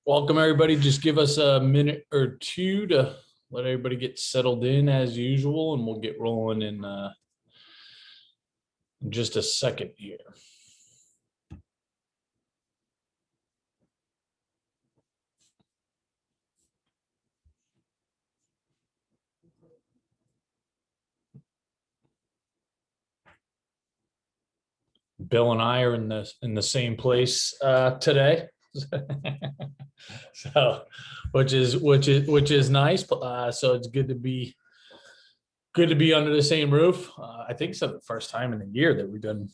Welcome, everybody. Just give us a minute or two to let everybody get settled in as usual, and we'll get rolling in just a second here. Bill and I are in the same place today, so which is nice. So it's good to be under the same roof. I think it's the first time in a year that we've done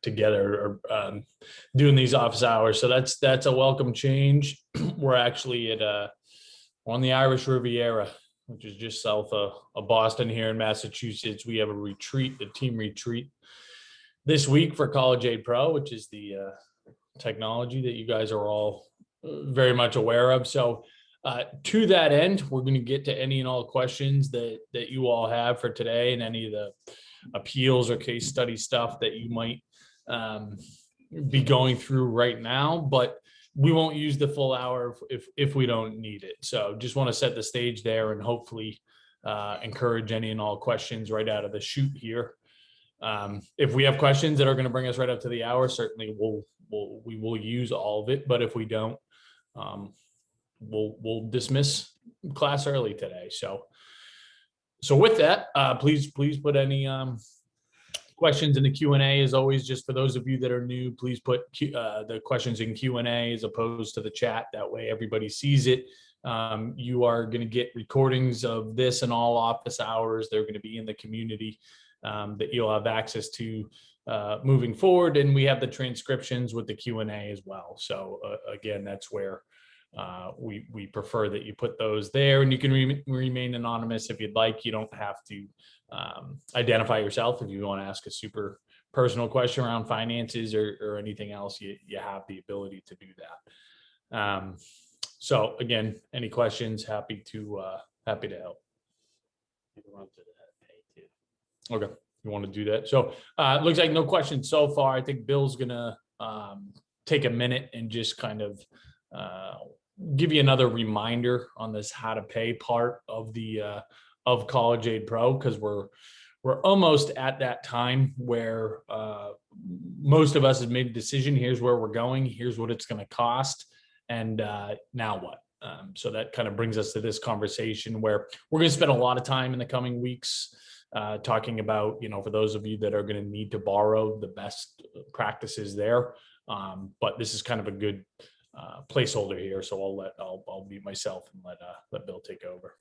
together or doing these office hours. So that's a welcome change. We're actually we're on the Irish Riviera, which is just south of Boston here in Massachusetts. We have a team retreat this week for College Aid Pro, which is the technology that you guys are all very much aware of. So to that end, we're going to get to any and all questions that you all have for today, and any of the appeals or case study stuff that you might be going through right now. But we won't use the full hour if we don't need it. So just want to set the stage there and hopefully encourage any and all questions right out of the chute here. If we have questions that are going to bring us right up to the hour, certainly we will use all of it. But if we don't, we'll dismiss class early today. So with that, please put any questions in the Q&A. As always, just for those of you that are new, please put the questions in Q&A as opposed to the chat. That way everybody sees it. You are going to get recordings of this and all office hours. They're going to be in the community that you'll have access to moving forward. And we have the transcriptions with the Q&A as well. So again, that's where we prefer that you put those there, and you can remain anonymous if you'd like. You don't have to identify yourself. If you want to ask a super personal question around finances or anything else, you have the ability to do that. So again, any questions, happy to help. Okay, you want to do that? So it looks like no questions so far. I think Bill's gonna take a minute and just kind of give you another reminder on this how to pay part of the of College Aid Pro, because we're almost at that time where most of us have made a decision. Here's where we're going. Here's what it's going to cost, and now what? So that kind of brings us to this conversation where we're going to spend a lot of time in the coming weeks talking about, for those of you that are going to need to borrow, the best practices there. But this is kind of a good placeholder here, so I'll mute myself and let Bill take over.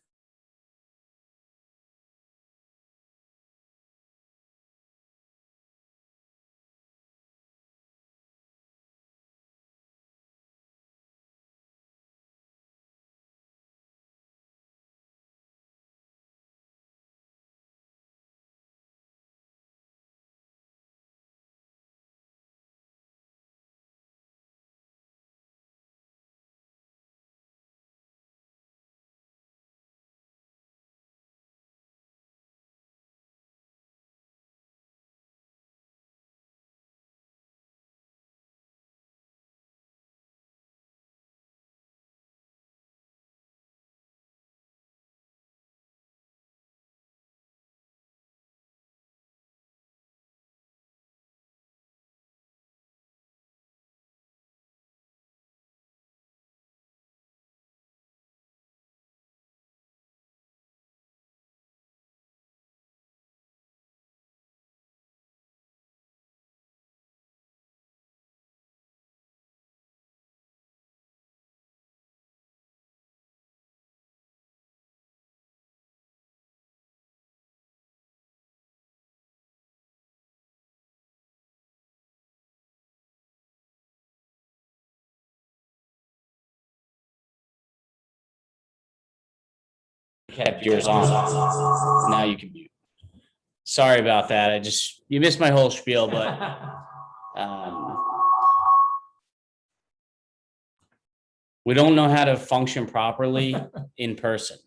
Kept yours on. Now you can mute. Sorry about that. You missed my whole spiel, but we don't know how to function properly in person.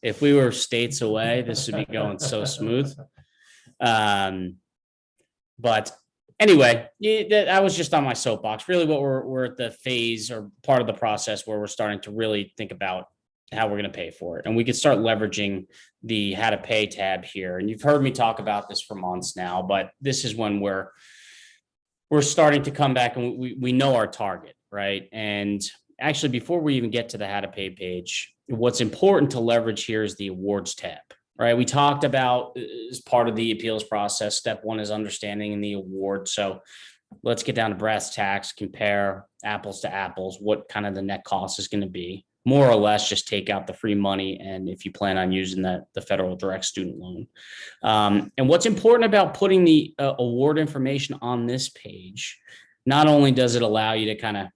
If we were states away, this would be going so smooth. But anyway, I was just on my soapbox. Really, what we're at the phase or part of the process where we're starting to really think about how we're going to pay for it, and we could start leveraging the how to pay tab here. And you've heard me talk about this for months now, but this is when we're starting to come back and we know our target, right? And actually, before we even get to the how to pay page, what's important to leverage here is the awards tab, right? We talked about as part of the appeals process, step one is understanding the award. So let's get down to brass tacks, compare apples to apples, what kind of the net cost is going to be. More or less, just take out the free money, and if you plan on using the federal direct student loan. And what's important about putting the award information on this page, not only does it allow you to kind of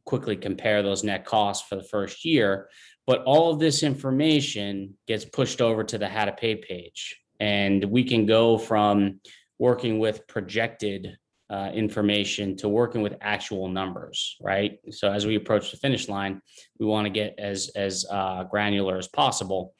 quickly compare those net costs for the first year, but all of this information gets pushed over to the how to pay page. And we can go from working with projected information to working with actual numbers, right? So as we approach the finish line, we want to get as granular as possible.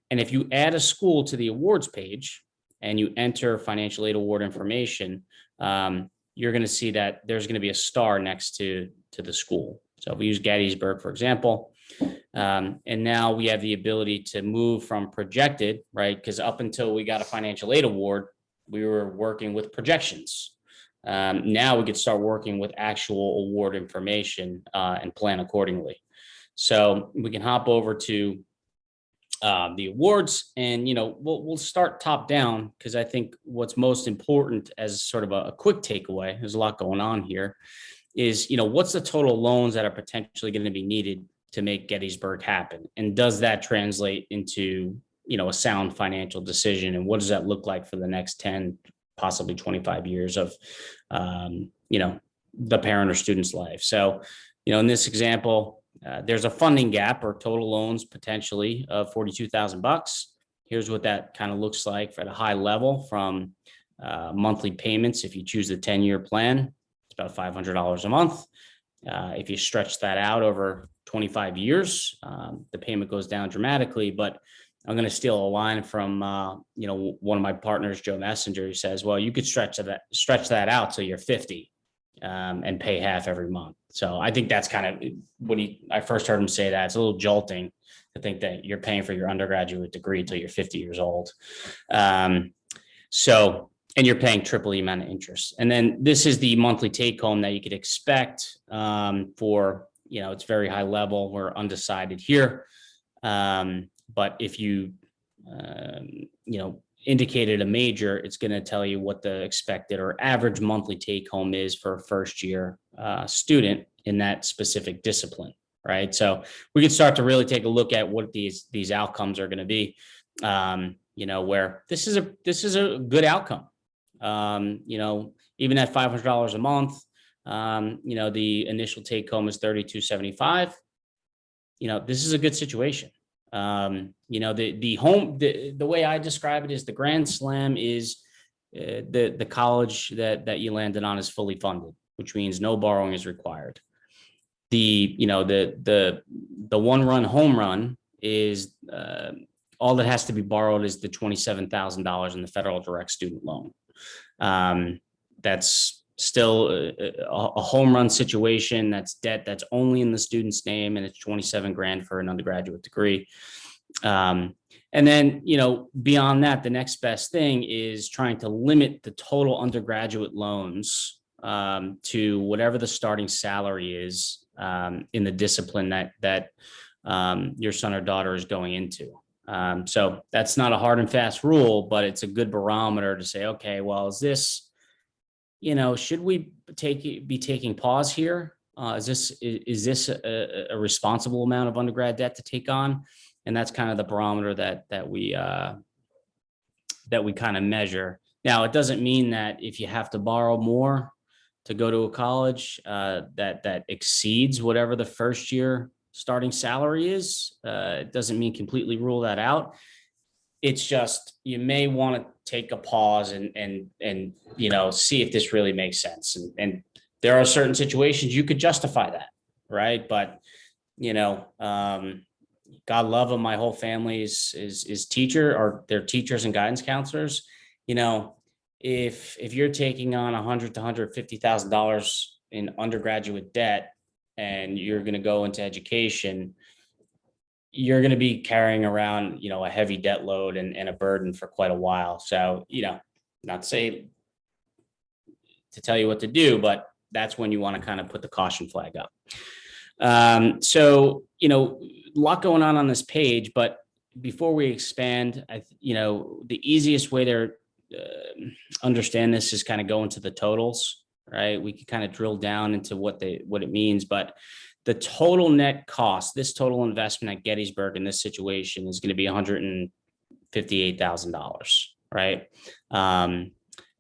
And if you add a school to the awards page and you enter financial aid award information, you're going to see that there's going to be a star next to the school. So if we use Gettysburg, for example, and now we have the ability to move from projected, right? Because up until we got a financial aid award, we were working with projections. Now we could start working with actual award information and plan accordingly. So we can hop over to the awards, and we'll start top down, because I think what's most important as sort of a quick takeaway, there's a lot going on here, is what's the total loans that are potentially going to be needed to make Gettysburg happen, and does that translate into a sound financial decision, and what does that look like for the next 10, possibly 25 years of the parent or student's life. So in this example, there's a funding gap or total loans potentially of $42,000. Here's what that kind of looks like at a high level from monthly payments. If you choose the 10-year plan, it's about $500 a month. If you stretch that out over 25 years, the payment goes down dramatically. But I'm going to steal a line from one of my partners, Joe Messenger, who says, well, you could stretch that out till you're 50 and pay half every month. So I think that's kind of when I first heard him say that, it's a little jolting to think that you're paying for your undergraduate degree till you're 50 years old. And you're paying triple the amount of interest. And then this is the monthly take home that you could expect for, it's very high level. We're undecided here. But if you, indicated a major, it's going to tell you what the expected or average monthly take home is for a first year student in that specific discipline, right? So we could start to really take a look at what these outcomes are going to be, where this is a good outcome. Even at $500 a month, the initial take home is $32.75. This is a good situation. The way I describe it is the grand slam is the college that you landed on is fully funded, which means no borrowing is required. The one run home run is all that has to be borrowed is the $27,000 in the federal direct student loan. That's still a home run situation. That's debt that's only in the student's name, and it's 27 grand for an undergraduate degree. And then, beyond that, the next best thing is trying to limit the total undergraduate loans to whatever the starting salary is in the discipline that your son or daughter is going into. So that's not a hard and fast rule, but it's a good barometer to say, okay, well, is this, should we be taking pause here? Is this a responsible amount of undergrad debt to take on? And that's kind of the barometer that we kind of measure. Now, it doesn't mean that if you have to borrow more to go to a college that exceeds whatever the first year starting salary is. It doesn't mean completely rule that out. It's just, you may want to take a pause and see if this really makes sense. And there are certain situations you could justify that, right? But, God love them. My whole family is teacher, or they're teachers and guidance counselors. if you're taking on $100,000 to $150,000 in undergraduate debt and you're going to go into education, you're going to be carrying around, a heavy debt load and a burden for quite a while. So, not to say to tell you what to do, but that's when you want to kind of put the caution flag up. So, a lot going on this page, but before we expand, the easiest way to understand this is kind of go into the totals, right? We can kind of drill down into what it means, but the total net cost, this total investment at Gettysburg in this situation is going to be $158,000, right?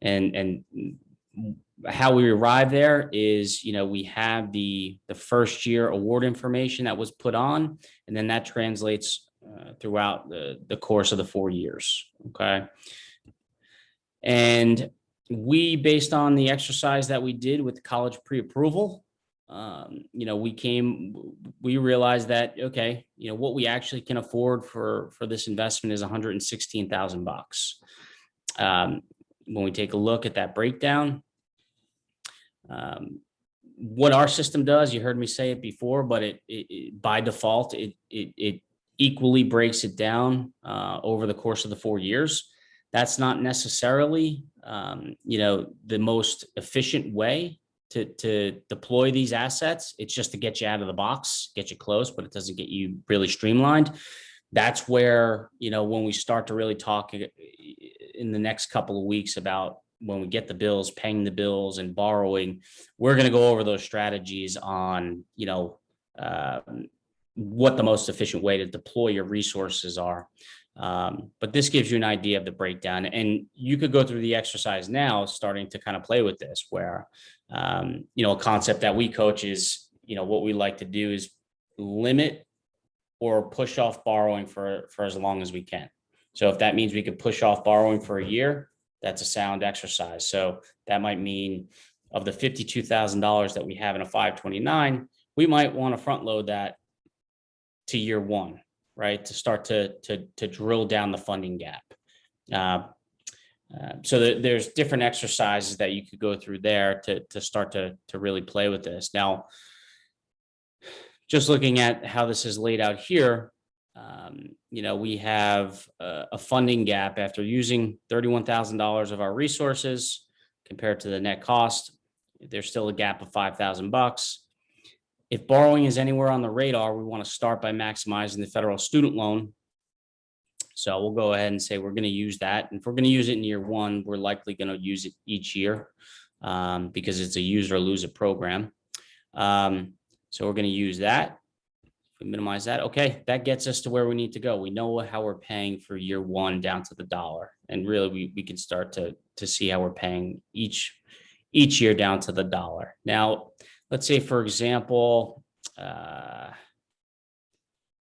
And how we arrive there is, we have the first year award information that was put on, and then that translates throughout the course of the 4 years. Okay. And we, based on the exercise that we did with the college pre-approval, we realized that, okay, what we actually can afford for this investment is $116,000. When we take a look at that breakdown, what our system does, you heard me say it before, but it by default, it equally breaks it down over the course of the 4 years. That's not necessarily, the most efficient way to deploy these assets. It's just to get you out of the box, get you close, but it doesn't get you really streamlined. That's where, when we start to really talk in the next couple of weeks about when we get the bills, paying the bills and borrowing, we're going to go over those strategies on, what the most efficient way to deploy your resources are. But this gives you an idea of the breakdown, and you could go through the exercise now, starting to kind of play with this, where, a concept that we coach is, what we like to do is limit or push off borrowing for as long as we can. So if that means we could push off borrowing for a year, that's a sound exercise. So that might mean of the $52,000 that we have in a 529, we might want to front load that to year one, right? To start to drill down the funding gap. So there's different exercises that you could go through there to start to really play with this. Now, just looking at how this is laid out here, we have a funding gap after using $31,000 of our resources compared to the net cost. There's still a gap of $5,000. If borrowing is anywhere on the radar, we want to start by maximizing the federal student loan. So we'll go ahead and say we're going to use that. And if we're going to use it in year one, we're likely going to use it each year because it's a use or lose it program. So we're going to use that. If we minimize that, okay, that gets us to where we need to go. We know how we're paying for year one down to the dollar. And really, we can start to see how we're paying each year down to the dollar. Now, let's say, for example,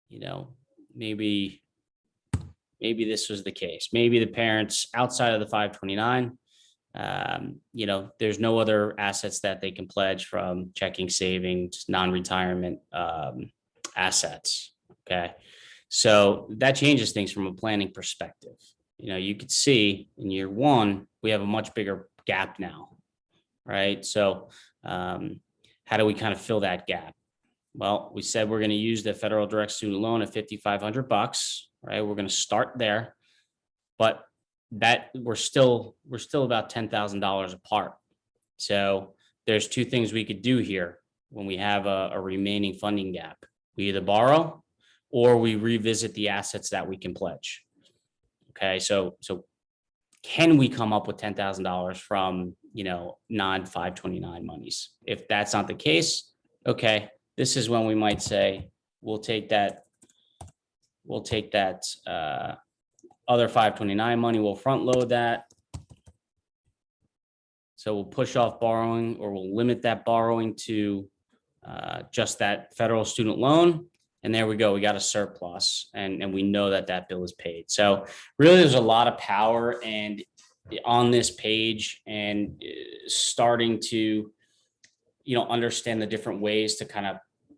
maybe this was the case. Maybe the parents outside of the 529, there's no other assets that they can pledge from checking, savings, non-retirement assets. Okay. So that changes things from a planning perspective. You could see in year one, we have a much bigger gap now, right? So how do we kind of fill that gap? Well, we said we're going to use the federal direct student loan at $5,500, right? We're going to start there, but that we're still about $10,000 apart. So there's two things we could do here when we have a remaining funding gap. We either borrow or we revisit the assets that we can pledge. Okay, so can we come up with $10,000 from non-529 monies? If that's not the case, okay, this is when we might say we'll take that other 529 money, we'll front load that. So we'll push off borrowing, or we'll limit that borrowing to just that federal student loan. And there we go. We got a surplus, and we know that bill is paid. So really, there's a lot of power and on this page, and starting to, understand the different ways to kind of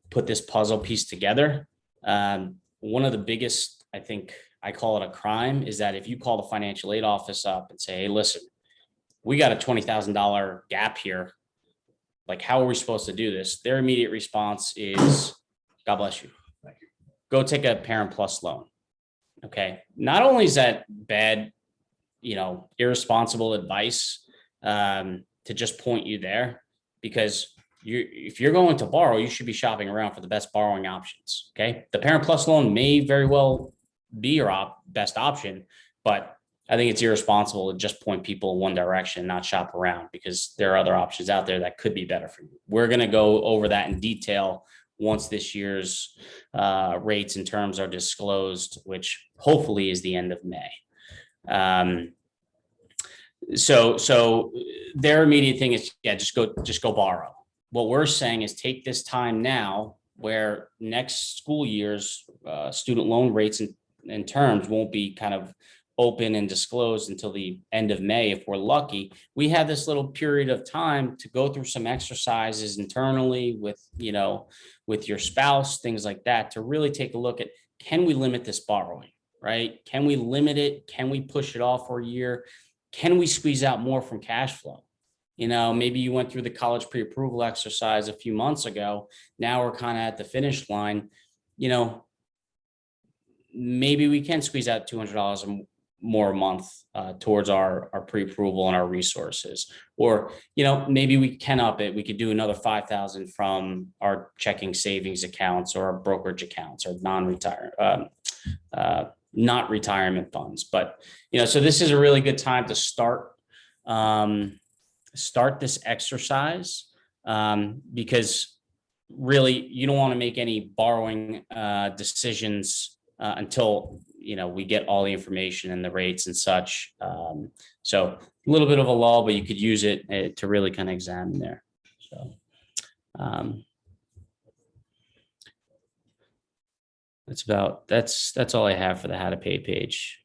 put this puzzle piece together. One of the biggest, I think I call it a crime, is that if you call the financial aid office up and say, hey, listen, we got a $20,000 gap here. Like, how are we supposed to do this? Their immediate response is, God bless you. Thank you. Go take a Parent Plus loan. Okay. Not only is that bad, irresponsible advice to just point you there, because if you're going to borrow, you should be shopping around for the best borrowing options. Okay. The Parent Plus loan may very well be your best option, but I think it's irresponsible to just point people in one direction, not shop around, because there are other options out there that could be better for you. We're going to go over that in detail once this year's rates and terms are disclosed, which hopefully is the end of May. So their immediate thing is, just go borrow. What we're saying is take this time now, where next school year's student loan rates and terms won't be kind of open and disclosed until the end of May. If we're lucky, we have this little period of time to go through some exercises internally with your spouse, things like that, to really take a look at, can we limit this borrowing, right? Can we limit it? Can we push it off for a year? Can we squeeze out more from cash flow? Maybe you went through the college pre-approval exercise a few months ago. Now we're kind of at the finish line. Maybe we can squeeze out $200 more a month towards our pre-approval and our resources. Or, maybe we can up it. We could do another 5,000 from our checking savings accounts or our brokerage accounts or not retirement funds. But, so this is a really good time to start this exercise, because really you don't want to make any borrowing decisions until we get all the information and the rates and such. So a little bit of a lull, but you could use it to really kind of examine there. So that's all I have for the how to pay page.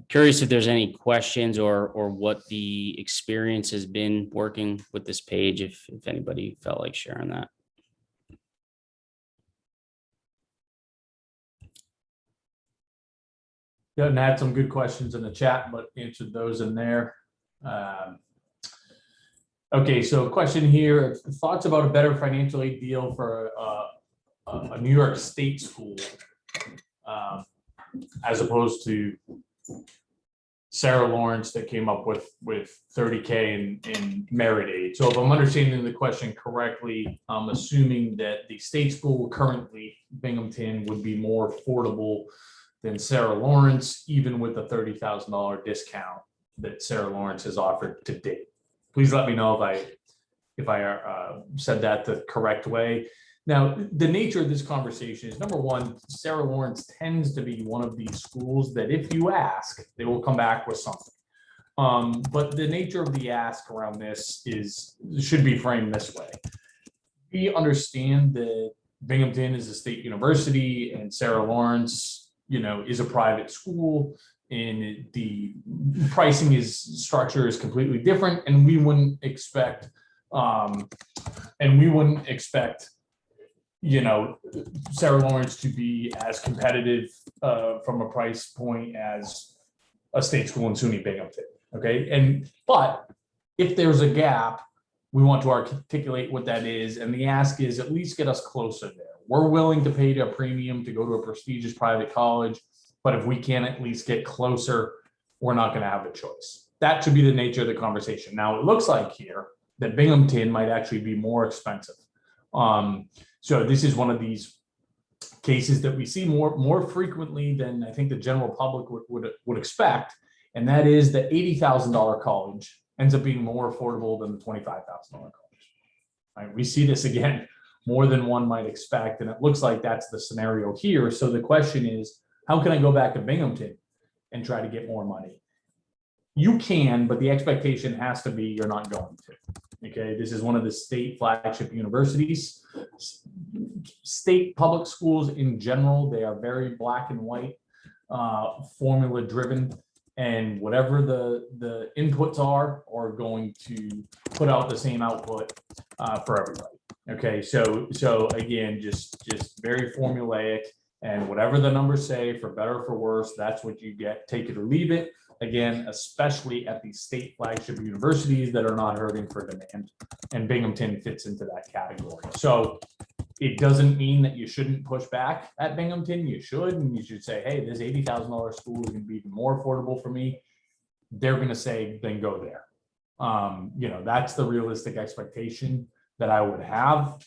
Curious if there's any questions or what the experience has been working with this page, if anybody felt like sharing that. Doesn't had some good questions in the chat, but answered those in there. Okay, so question here: thoughts about a better financial aid deal for a New York State school as opposed to Sarah Lawrence that came up with $30K in merit aid. So if I'm understanding the question correctly, I'm assuming that the state school currently, Binghamton, would be more affordable than Sarah Lawrence, even with the $30,000 discount that Sarah Lawrence has offered to date. Please let me know if I said that the correct way. Now, the nature of this conversation is, number one, Sarah Lawrence tends to be one of these schools that if you ask, they will come back with something. But the nature of the ask around this should be framed this way. We understand that Binghamton is a state university and Sarah Lawrence, is a private school, and the pricing structure is completely different, and we wouldn't expect Sarah Lawrence to be as competitive from a price point as a state school in SUNY Binghamton. Okay. But if there's a gap, we want to articulate what that is. And the ask is at least get us closer there. We're willing to pay a premium to go to a prestigious private college, but if we can't at least get closer, we're not going to have a choice. That should be the nature of the conversation. Now, it looks like here that Binghamton might actually be more expensive. So this is one of these cases that we see more frequently than I think the general public would expect, and that is the $80,000 college ends up being more affordable than the $25,000 college. Right? We see this again more than one might expect, and it looks like that's the scenario here. So the question is, how can I go back to Binghamton and try to get more money? You can, but the expectation has to be you're not going to. Okay, this is one of the state flagship universities. State public schools in general, they are very black and white, formula driven, and whatever the inputs are going to put out the same output for everybody. Okay, so again, just very formulaic. And whatever the numbers say, for better or for worse, that's what you get, take it or leave it. Again, especially at these state flagship universities that are not hurting for demand. And Binghamton fits into that category. So it doesn't mean that you shouldn't push back at Binghamton. You should, and you should say, hey, this $80,000 school is going to be even more affordable for me. They're going to say, then go there. That's the realistic expectation that I would have.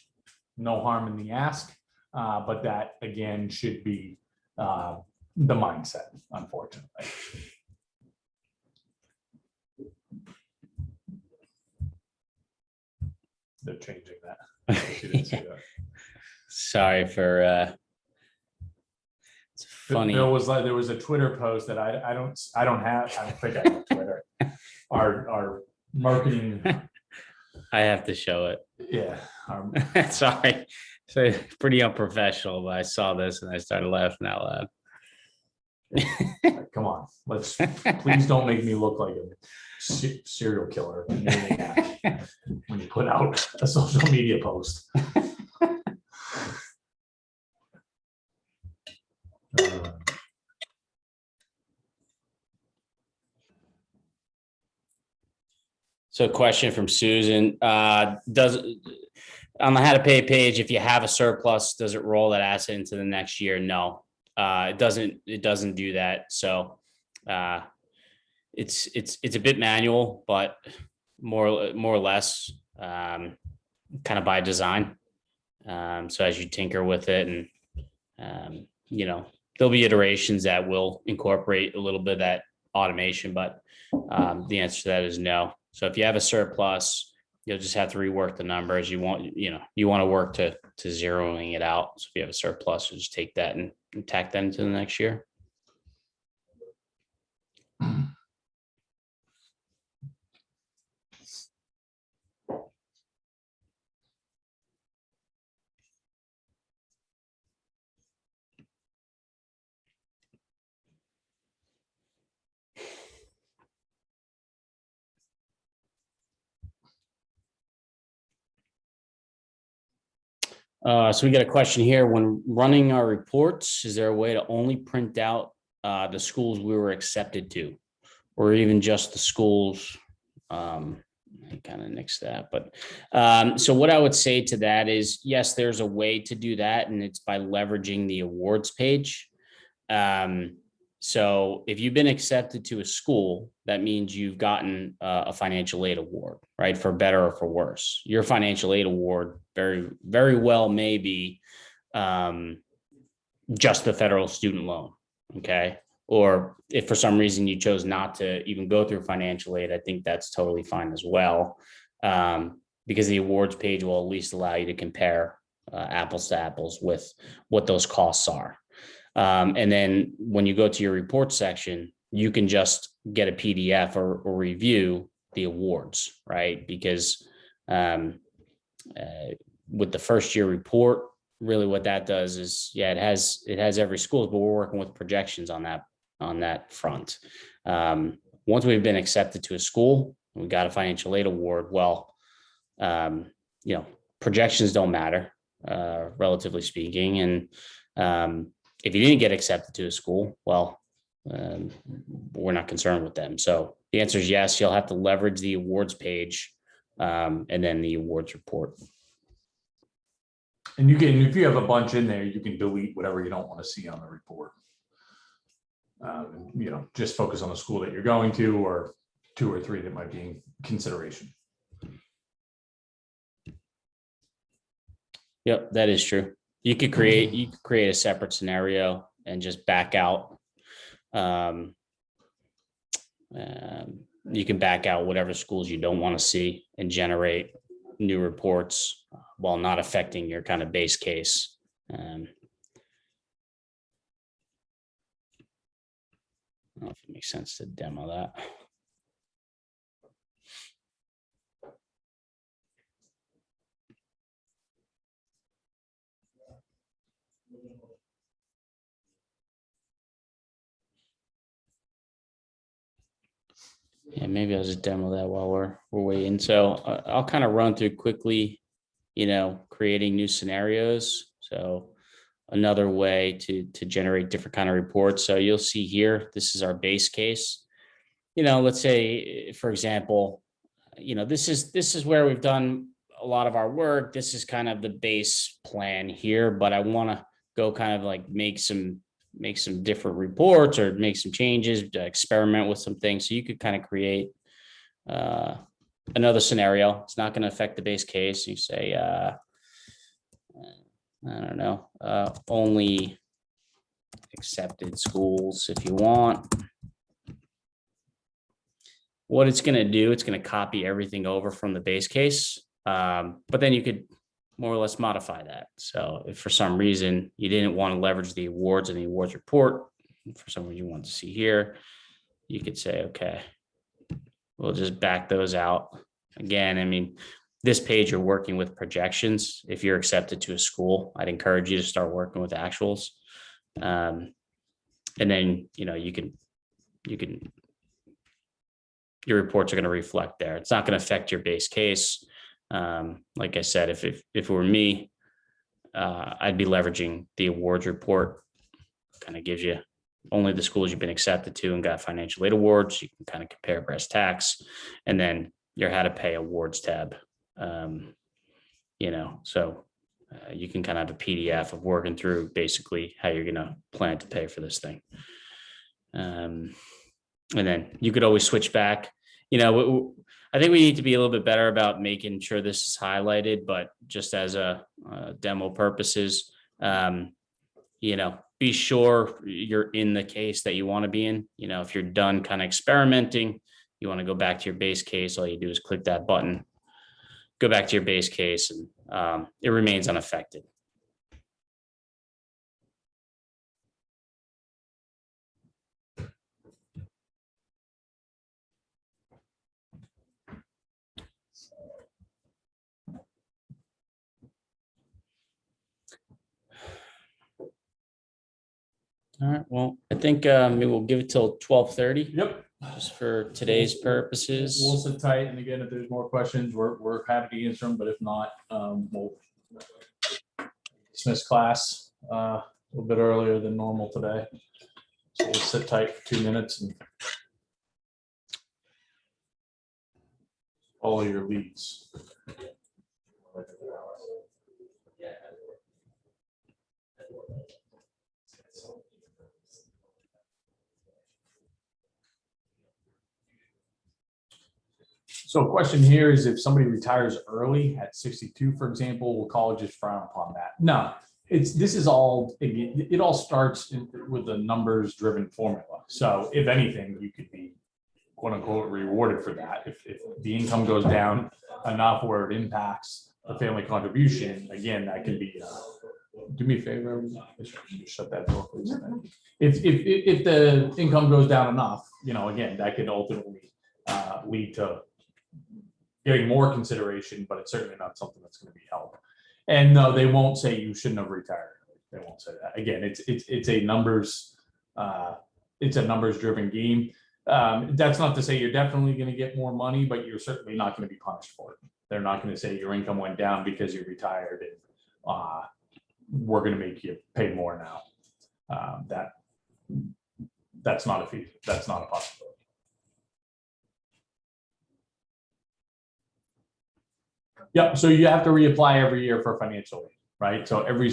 No harm in the ask, but that again should be the mindset, unfortunately. They're changing that. She didn't see that. Sorry for it's funny. There was a Twitter post that I don't think I have Twitter. Our marketing. I have to show it. Yeah. Sorry. So it's pretty unprofessional, but I saw this and I started laughing out loud. Come on, please don't make me look like a serial killer when you put out a social media post. So question from Susan, does on the how to pay page, if you have a surplus, does it roll that asset into the next year? No, it doesn't do that. So it's a bit manual, but more or less kind of by design. So as you tinker with it and there'll be iterations that will incorporate a little bit of that automation, but the answer to that is no. So if you have a surplus, you'll just have to rework the numbers. You want to work to zeroing it out. So if you have a surplus, you just take that and tack that into the next year. So we got a question here. When running our reports, is there a way to only print out the schools we were accepted to, or even just the schools? I kind of nixed that, but so what I would say to that is, yes, there's a way to do that, and it's by leveraging the awards page. So if you've been accepted to a school, that means you've gotten a financial aid award, right? For better or for worse. Your financial aid award very, very well may be just the federal student loan, okay? Or if for some reason you chose not to even go through financial aid, I think that's totally fine as well, because the awards page will at least allow you to compare apples to apples with what those costs are. And then when you go to your report section, you can just get a PDF or review the awards, right? Because with the first year report, really what that does is, yeah, it has every school, but we're working with projections on that front. Once we've been accepted to a school, we got a financial aid award. Well, projections don't matter, relatively speaking. And if you didn't get accepted to a school, well, we're not concerned with them. So the answer is yes, you'll have to leverage the awards page and then the awards report. And you can, if you have a bunch in there, you can delete whatever you don't want to see on the report. Just focus on the school that you're going to, or 2 or 3 that might be in consideration. Yep, that is true. You could create a separate scenario and just back out. You can back out whatever schools you don't want to see and generate new reports while not affecting your kind of base case. I don't know if it makes sense to demo that. Yeah, maybe I'll just demo that while we're waiting. So I'll kind of run through quickly, creating new scenarios. So another way to generate different kind of reports. So you'll see here, this is our base case. Let's say, for example, this is where we've done a lot of our work. This is kind of the base plan here, but I want to go kind of like make some different reports or make some changes, experiment with some things. So you could kind of create another scenario. It's not going to affect the base case. You say, I don't know, only accepted schools if you want. What it's going to do, it's going to copy everything over from the base case. But then you could more or less modify that. So if for some reason you didn't want to leverage the awards and the awards report, for some reason you want to see here, you could say, okay, we'll just back those out. Again, I mean, this page you're working with projections. If you're accepted to a school, I'd encourage you to start working with actuals. And then, you can, your reports are going to reflect there. It's not going to affect your base case. Like I said, if it were me, I'd be leveraging the awards report. Kind of gives you only the schools you've been accepted to and got financial aid awards. You can kind of compare brass tacks, and then your how to pay awards tab. So you can kind of have a PDF of working through basically how you're going to plan to pay for this thing. And then you could always switch back. I think we need to be a little bit better about making sure this is highlighted, but just as a demo purposes, be sure you're in the case that you want to be in. If you're done kind of experimenting, you want to go back to your base case, all you do is click that button, go back to your base case, and it remains unaffected. All right. Well, I think maybe we'll give it till 12:30. Yep. Just for today's purposes. We'll sit tight, and again, if there's more questions, we're happy to answer them, but if not, we'll dismiss class a little bit earlier than normal today. So we'll sit tight for 2 minutes and follow your leads. So a question here is, if somebody retires early at 62, for example, will colleges frown upon that? No, it all starts with a numbers driven formula. So if anything, you could be quote unquote rewarded for that. If the income goes down enough where it impacts the family contribution, again, that could be, do me a favor, shut that door, please. If the income goes down enough, again, that could ultimately lead to getting more consideration, but it's certainly not something that's going to be held. And no, they won't say you shouldn't have retired. They won't say that. Again, it's a numbers driven game. That's not to say you're definitely going to get more money, but you're certainly not going to be punished for it. They're not going to say your income went down because you retired and we're going to make you pay more now. That's not a fee. That's not a possibility. Yep. So you have to reapply every year for financial aid, right? So every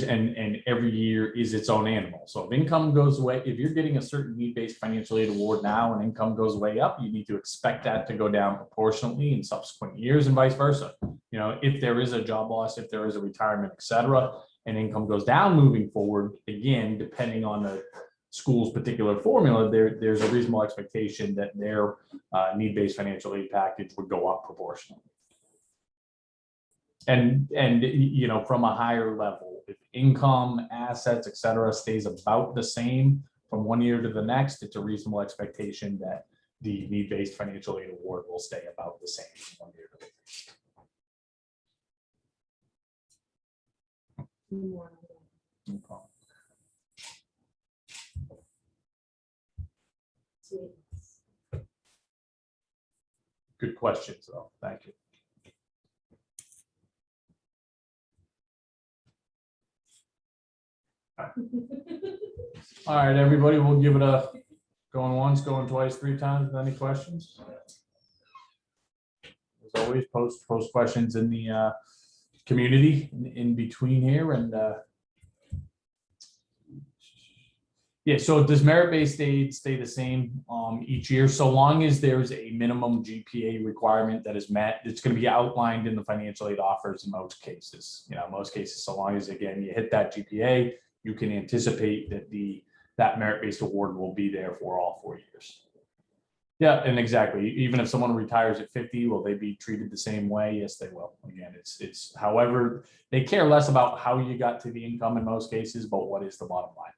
year is its own animal. So if income goes away, if you're getting a certain need-based financial aid award now and income goes way up, you need to expect that to go down proportionately in subsequent years and vice versa. If there is a job loss, if there is a retirement, et cetera, and income goes down moving forward, again, depending on the school's particular formula, there's a reasonable expectation that their need-based financial aid package would go up proportionally. And from a higher level, if income, assets, et cetera, stays about the same from one year to the next, it's a reasonable expectation that the need-based financial aid award will stay about the same from 1 year to the next. No problem. Good questions, though. Thank you. All right, everybody, we'll give it a going once, going twice, 3 times. Any questions? As always, post questions in the community in between here, and yeah. So does merit-based stay the same each year, so long as there's a minimum GPA requirement that is met? It's going to be outlined in the financial aid offers in most cases. Most cases, so long as, again, you hit that GPA, you can anticipate that that merit-based award will be there for all 4 years. Yeah, and exactly. Even if someone retires at 50, will they be treated the same way? Yes, they will. Again, it's however, they care less about how you got to the income in most cases, but what is the bottom line.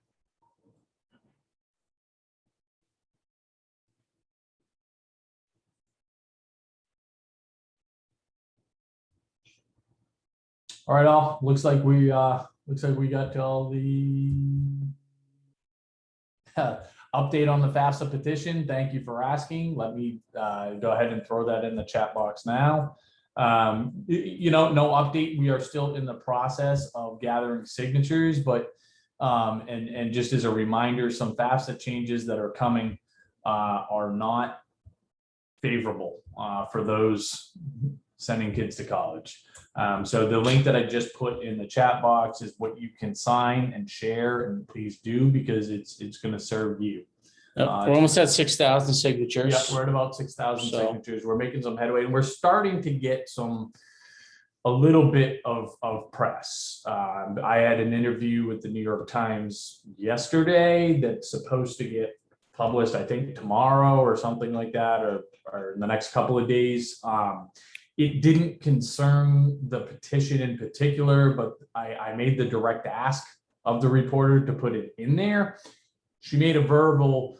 All right, all looks like we got to all the update on the FAFSA petition. Thank you for asking. Let me go ahead and throw that in the chat box now. No update. We are still in the process of gathering signatures, but and just as a reminder, some FAFSA changes that are coming are not favorable for those sending kids to college. So the link that I just put in the chat box is what you can sign and share, and please do, because it's going to serve you. We're almost at 6,000 signatures. Yeah, we're at about 6,000 signatures. We're making some headway, and we're starting to get a little bit of press. I had an interview with the New York Times yesterday that's supposed to get published, I think, tomorrow or something like that, or in the next couple of days. It didn't concern the petition in particular, but I made the direct ask of the reporter to put it in there. She made a verbal,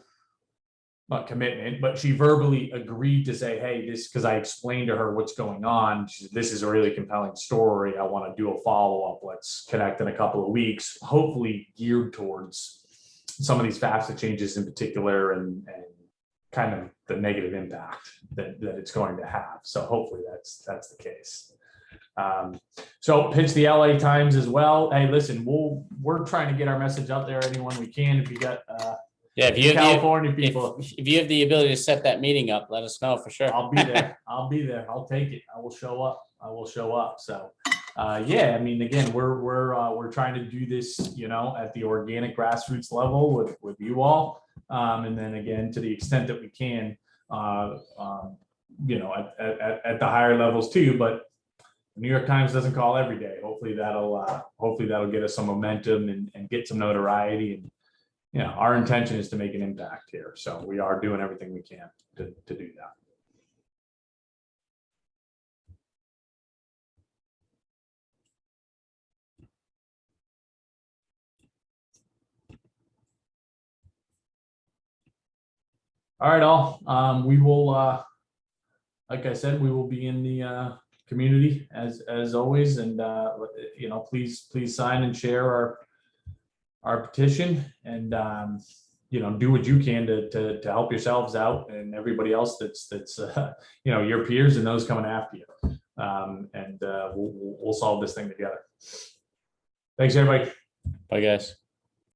not commitment, but she verbally agreed to say, hey, this, because I explained to her what's going on. She said, this is a really compelling story. I want to do a follow-up. Let's connect in a couple of weeks, hopefully geared towards some of these FAFSA changes in particular, and kind of the negative impact that it's going to have. So hopefully that's the case. So pitch the LA Times as well. Hey, listen, we're trying to get our message out there anyone we can. If you got if you have California people, if you have the ability to set that meeting up, let us know for sure. I'll be there. I'll take it. I will show up. So yeah, I mean, again, we're trying to do this, at the organic grassroots level with you all. And then again, to the extent that we can, at the higher levels too, but the New York Times doesn't call every day. Hopefully that'll get us some momentum and get some notoriety. And, our intention is to make an impact here. So we are doing everything we can to do that. All right, all. We will, like I said, we will be in the community as always, and please sign and share our petition, and do what you can to help yourselves out and everybody else that's your peers and those coming after you, and we'll solve this thing together. Thanks, everybody. Bye, guys.